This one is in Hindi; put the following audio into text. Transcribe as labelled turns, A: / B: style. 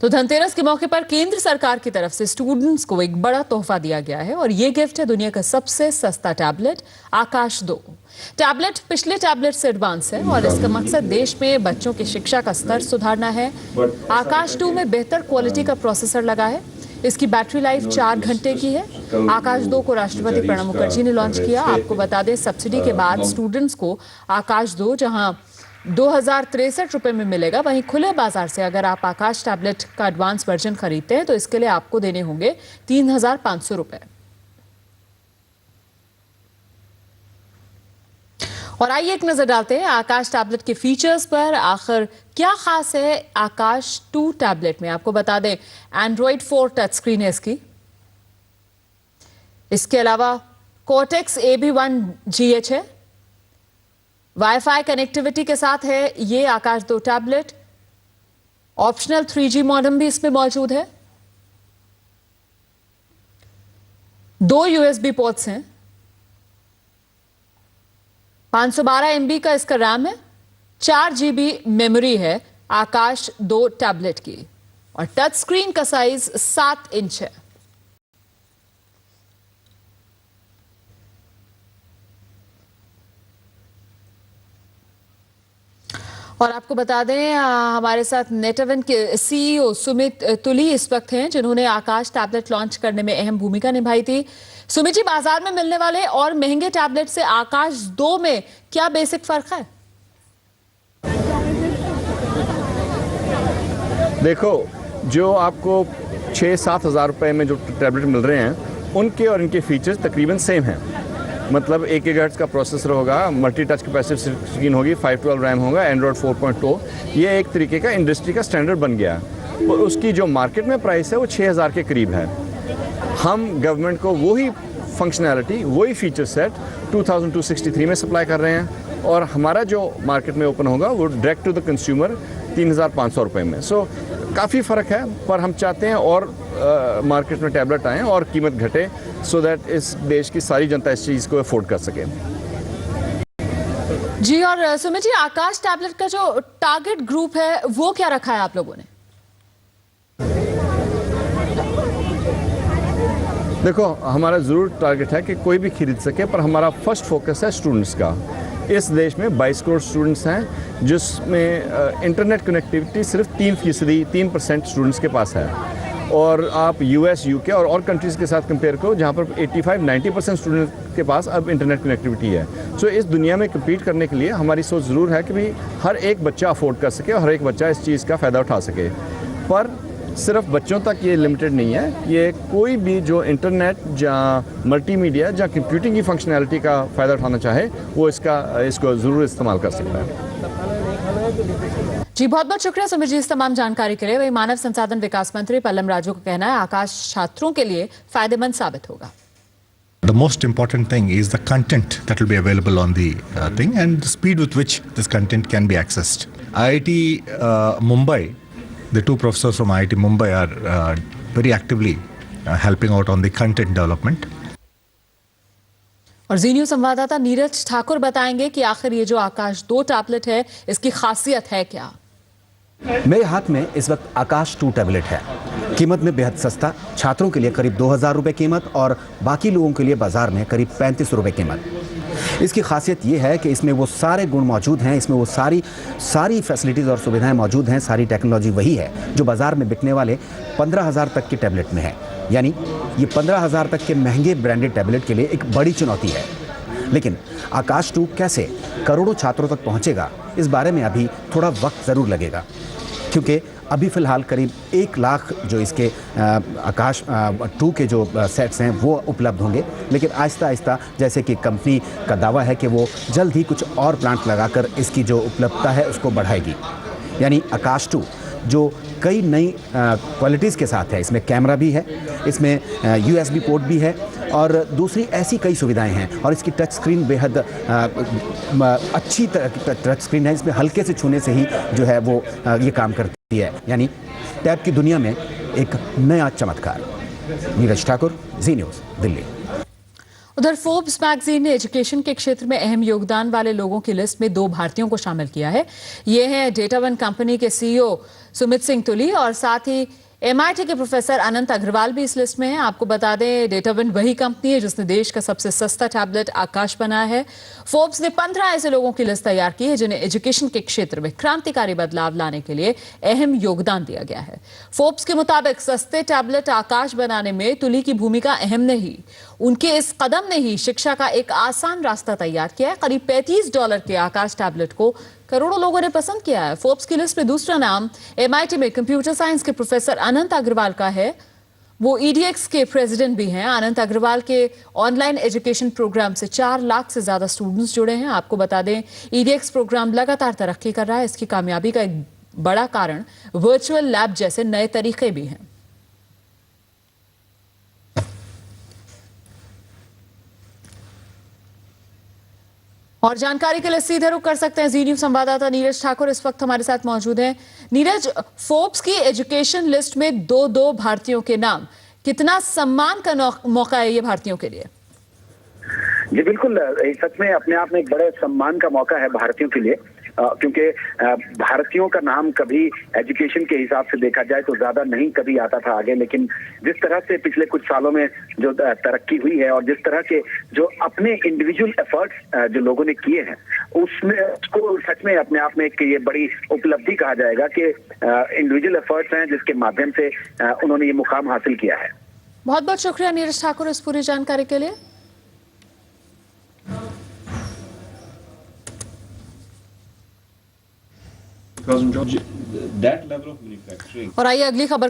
A: तो धनतेरस के मौके पर केंद्र सरकार की तरफ से स्टूडेंट्स को एक बड़ा तोहफा दिया गया है और ये गिफ्ट है दुनिया का सबसे सस्ता टैबलेट आकाश 2। टैबलेट पिछले टैबलेट से एडवांस है और इसका मकसद देश में बच्चों की शिक्षा का स्तर सुधारना है। आकाश 2 में बेहतर क्वालिटी का प्रोसेसर लगा है। इसकी बैटरी लाइफ 4 घंटे की है। आकाश 2 को राष्ट्रपति प्रणब मुखर्जी ने लॉन्च किया। आपको बता दें, सब्सिडी के बाद स्टूडेंट्स को आकाश 2 जहां 2063 रुपए में मिलेगा, वहीं खुले बाजार से अगर आप आकाश टैबलेट का एडवांस वर्जन खरीदते हैं तो इसके लिए आपको देने होंगे 3500 रुपए। और आइए एक नजर डालते हैं आकाश टैबलेट के फीचर्स पर। आखिर क्या खास है आकाश 2 टैबलेट में? आपको बता दें, एंड्रॉइड 4 टच स्क्रीन है इसके अलावा कोर्टेक्स AB1GH है। वाईफाई कनेक्टिविटी के साथ है ये आकाश 2 टैबलेट। ऑप्शनल 3G मॉडेम भी इसमें मौजूद है। 2 USB पोर्ट्स हैं। 512 MB का इसका रैम है। 4 GB मेमोरी है आकाश 2 टैबलेट की और टच स्क्रीन का साइज 7 इंच है। और आपको बता दें, हमारे साथ नेटवन के CEO सुमित तुली इस वक्त हैं, जिन्होंने आकाश टैबलेट लॉन्च करने में अहम भूमिका निभाई थी। सुमित जी, बाजार में मिलने वाले और महंगे टैबलेट से आकाश 2 में क्या बेसिक फर्क है?
B: देखो, जो आपको 6-7 हज़ार रुपए में जो टैबलेट मिल रहे हैं, उनके और इनके फीचर्स तकरीबन सेम हैं। मतलब 1 GHz का प्रोसेसर होगा, मल्टी टच कैपेसिटिव स्क्रीन होगी, 512 रैम होगा, एंड्रॉयड 4.2। ये एक तरीके का इंडस्ट्री का स्टैंडर्ड बन गया है और उसकी जो मार्केट में प्राइस है वो 6000 के करीब है। हम गवर्नमेंट को वही फंक्शनैलिटी, वही फीचर सेट 2263 में सप्लाई कर रहे हैं और हमारा जो मार्केट में ओपन होगा वो डायरेक्ट टू द कंज्यूमर 3500 रुपये में। सो काफ़ी फ़र्क है, पर हम चाहते हैं और मार्केट में टैबलेट आएँ और कीमत घटे, सो दैट इस देश की सारी जनता इस चीज़ को अफोर्ड कर सके।
A: जी, और सुमित जी, आकाश टैबलेट का जो टारगेट ग्रुप है वो क्या रखा है आप लोगों ने?
B: देखो, हमारा ज़रूर टारगेट है कि कोई भी खरीद सके, पर हमारा फर्स्ट फोकस है स्टूडेंट्स का। इस देश में 22 करोड़ स्टूडेंट्स हैं, जिसमें इंटरनेट कनेक्टिविटी सिर्फ 3% स्टूडेंट्स के पास है। और आप US, UK और कंट्रीज़ के साथ कंपेयर करो जहाँ पर 85-90% स्टूडेंट के पास अब इंटरनेट कनेक्टिविटी है। सो इस दुनिया में कम्पीट करने के लिए हमारी सोच ज़रूर है कि भाई हर एक बच्चा अफोर्ड कर सके और हर एक बच्चा इस चीज़ का फ़ायदा उठा सके। पर सिर्फ बच्चों तक ये लिमिटेड नहीं है, ये कोई भी जो इंटरनेट या मल्टीमीडिया या कंप्यूटिंग की फंक्शनैलिटी का फ़ायदा उठाना चाहे वो इसको ज़रूर इस्तेमाल कर सकता है।
A: जी, बहुत बहुत शुक्रिया सुमित जी इस तमाम जानकारी के लिए। वही मानव संसाधन विकास मंत्री पल्लम राजू का कहना है आकाश छात्रों के लिए फायदेमंद साबित होगा।
C: The most important thing is the content that will be available on the thing and the speed with which this content can be accessed. IIT Mumbai, the 2 professors from IIT Mumbai are very actively helping out on the content development.
A: और जी न्यूज़ संवाददाता नीरज ठाकुर बताएंगे कि आखिर ये जो आकाश 2 टैबलेट है इसकी खासियत है क्या।
D: मेरे हाथ में इस वक्त आकाश 2 टैबलेट है। कीमत में बेहद सस्ता, छात्रों के लिए करीब 2000 रुपये कीमत और बाकी लोगों के लिए बाजार में करीब 35 रुपये कीमत। इसकी खासियत ये है कि इसमें वो सारे गुण मौजूद हैं, इसमें वो सारी फैसिलिटीज़ और सुविधाएं मौजूद हैं, सारी टेक्नोलॉजी वही है जो बाज़ार में बिकने वाले 15,000 तक के टैबलेट में है। यानी ये 15,000 तक के महंगे ब्रांडेड टैबलेट के लिए एक बड़ी चुनौती है। लेकिन आकाश 2 कैसे करोड़ों छात्रों तक पहुंचेगा, इस बारे में अभी थोड़ा वक्त ज़रूर लगेगा, क्योंकि अभी फ़िलहाल करीब 1 लाख जो इसके आकाश 2 के जो सेट्स हैं वो उपलब्ध होंगे। लेकिन आहिस्ता आहिस्ता, जैसे कि कंपनी का दावा है कि वो जल्द ही कुछ और प्लांट लगाकर इसकी जो उपलब्धता है उसको बढ़ाएगी। यानी आकाश 2 जो कई नई क्वालिटीज़ के साथ है, इसमें कैमरा भी है, इसमें USB पोर्ट भी है और दूसरी ऐसी कई सुविधाएं हैं और इसकी टच स्क्रीन बेहद अच्छी टच स्क्रीन है। इसमें हल्के से छूने से ही जो है वो ये काम करती है। यानी टैब की दुनिया में एक नया चमत्कार। नीरज ठाकुर, जी न्यूज़, दिल्ली।
A: उधर फोर्ब्स मैगजीन ने एजुकेशन के क्षेत्र में अहम योगदान वाले लोगों की लिस्ट में 2 भारतीयों को शामिल किया है। ये हैं डेटावन कंपनी के सीईओ सुमित सिंह तुली और साथ ही MIT के प्रोफेसर अनंत अग्रवाल भी इस लिस्ट में हैं। आपको बता दें, डेटावन वही कंपनी है जिसने देश का सबसे सस्ता टैबलेट आकाश बनाया है। फोर्ब्स ने 15 ऐसे लोगों की लिस्ट तैयार की है जिन्हें एजुकेशन के क्षेत्र में क्रांतिकारी बदलाव लाने के लिए अहम योगदान दिया गया है। फोर्ब्स के मुताबिक सस्ते टैबलेट आकाश बनाने में तुली की भूमिका अहम नहीं, उनके इस कदम ने ही शिक्षा का एक आसान रास्ता तैयार किया है। करीब $35 के आकाश टैबलेट को करोड़ों लोगों ने पसंद किया है। फोर्ब्स की लिस्ट में दूसरा नाम MIT में कंप्यूटर साइंस के प्रोफेसर अनंत अग्रवाल का है। वो EDX के प्रेसिडेंट भी हैं। अनंत अग्रवाल के ऑनलाइन एजुकेशन प्रोग्राम से 4 लाख से ज्यादा स्टूडेंट्स जुड़े हैं। आपको बता दें, EDX प्रोग्राम लगातार तरक्की कर रहा है। इसकी कामयाबी का एक बड़ा कारण वर्चुअल लैब जैसे नए तरीके भी हैं। और जानकारी के लिए सीधे रुख कर सकते हैं जी न्यूज संवाददाता नीरज ठाकुर इस वक्त हमारे साथ मौजूद हैं। नीरज, फोर्ब्स की एजुकेशन लिस्ट में 2 भारतीयों के नाम, कितना सम्मान का मौका है ये भारतीयों के लिए?
E: जी बिल्कुल, सच में अपने आप में एक बड़े सम्मान का मौका है भारतीयों के लिए, क्योंकि भारतीयों का नाम कभी एजुकेशन के हिसाब से देखा जाए तो ज्यादा नहीं कभी आता था आगे, लेकिन जिस तरह से पिछले कुछ सालों में जो तरक्की हुई है और जिस तरह के जो अपने इंडिविजुअल एफर्ट्स जो लोगों ने किए हैं, उसमें उसको सच में अपने आप में एक ये बड़ी उपलब्धि कहा जाएगा कि इंडिविजुअल एफर्ट्स हैं जिसके माध्यम से उन्होंने ये मुकाम हासिल किया है।
A: बहुत बहुत शुक्रिया नीरज ठाकुर इस पूरी जानकारी के लिए।
F: That level of manufacturing.
A: और आइए अगली खबर